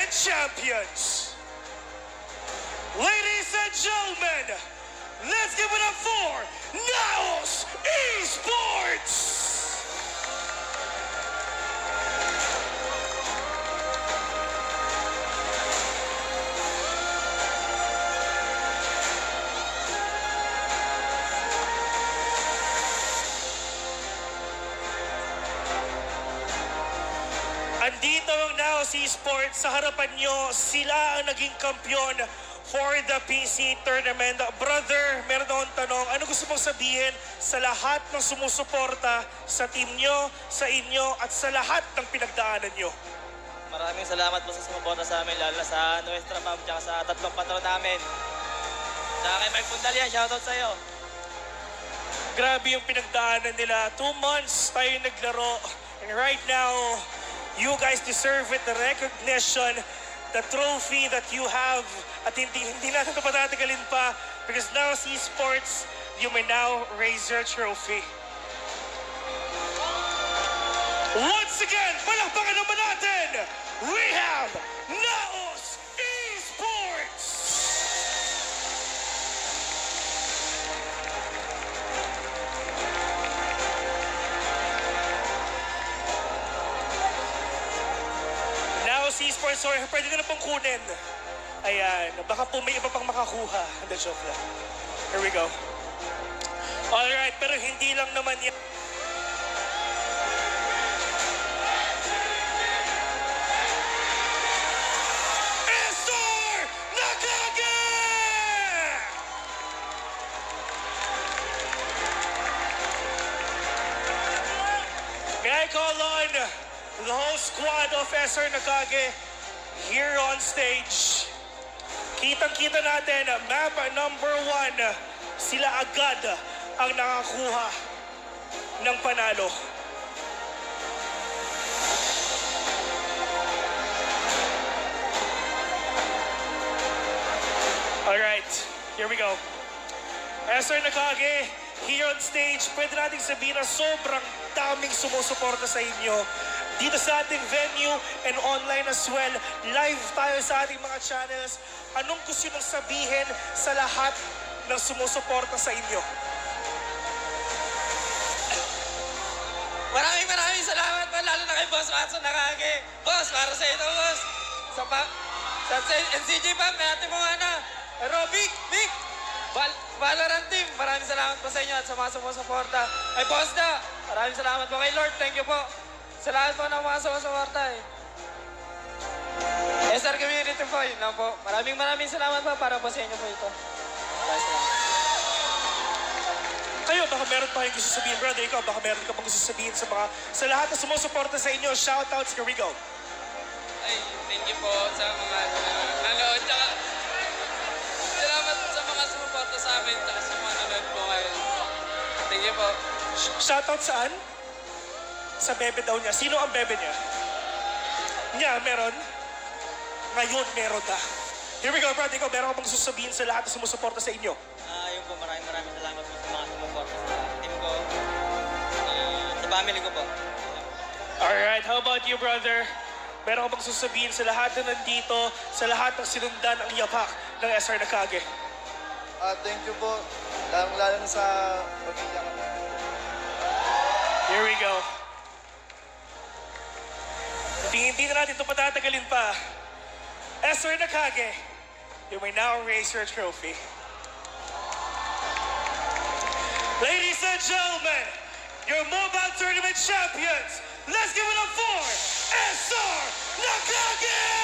Tournament champions. Ladies and gentlemen, let's give it up for Naos Esports! Andito ang Naos Esports. Sa harapan nyo, sila ang naging kampiyon for the PC tournament. Brother, meron akong tanong. Ano gusto mong sabihin sa lahat ng sumusuporta sa team nyo, sa inyo, at sa lahat ng pinagdaanan nyo? Maraming salamat po sa sumuporta sa amin, lalo na sa Nuestra Ma'am, tsaka sa tatlong patron namin. Tsaka kay Mike Pundalian, shoutout sa'yo. Grabe yung pinagdaanan nila. 2 months tayo naglaro. And right now, you guys deserve it, the recognition, the trophy that you have. At hindi natin ito patatagalin pa because now Esports, you may now raise your trophy. Once again, palakpakan naman natin, we have Naos Esports! Esports, sorry, pwede na pong kunin. Ayan, baka po may iba pang makakuha. Hindi, joke lang. Here we go. Alright, pero hindi lang naman yan. Estor Nakage! May I call on the whole squad of Estor Nakage here on stage. Kitang-kita natin, map number 1, sila agad ang nakakuha ng panalo. Alright, here we go. Estor Nakage, here on stage, pwede nating sabihin na sobrang daming sumusuporta sa inyo. Dito sa ating venue and online as well. Live tayo sa ating mga channels. Anong gusto nyo sabihin sa lahat ng sumusuporta sa inyo? Maraming salamat po, lalo na kay Boss Watson Nakage. Boss, para sa ito, boss. Sa NCG Pam, may ating mga Robic, Vic, Valorant team. Maraming salamat po sa inyo at sa mga sumusuporta. Ay, Boss Da, maraming salamat po kay Lord. Thank you po. Salamat po ng mga sumusuporta SR Community po, yun lang po. Maraming salamat po para po sa inyo po ito. Maraming salamat. Kayo, baka meron pa kayong gusto sabihin, brother. Ikaw, baka meron ka pang gusto sabihin sa lahat na sumusuporta sa inyo. Shoutouts, here we go. Ay, thank you po sa mga nanood. Tsaka, salamat sa mga sumuporta sa amin. Tsaka sa mga nanood po ngayon. Thank you po. Shoutout saan? Sa bebe daw niya. Sino ang bebe niya? Niya, meron? Ngayon, meron na. Here we go, brother. Ikaw, meron ka bang sasabihin sa lahat na sumusuporta sa inyo? Yun po, maraming salamat po sa mga sumuporta sa team ko. Sa family ko po. Alright, how about you, brother? Meron ka bang sasabihin sa lahat na nandito, sa lahat ng sinundan ang yapak ng Estor Nakage? Thank you po. Lalo sa pamilya ko. Here we go. Hindi na natin ito patatagalin pa. Estor Nakage, you may now raise your trophy. Ladies and gentlemen, your Mobile Tournament champions, let's give it up for Estor Nakage!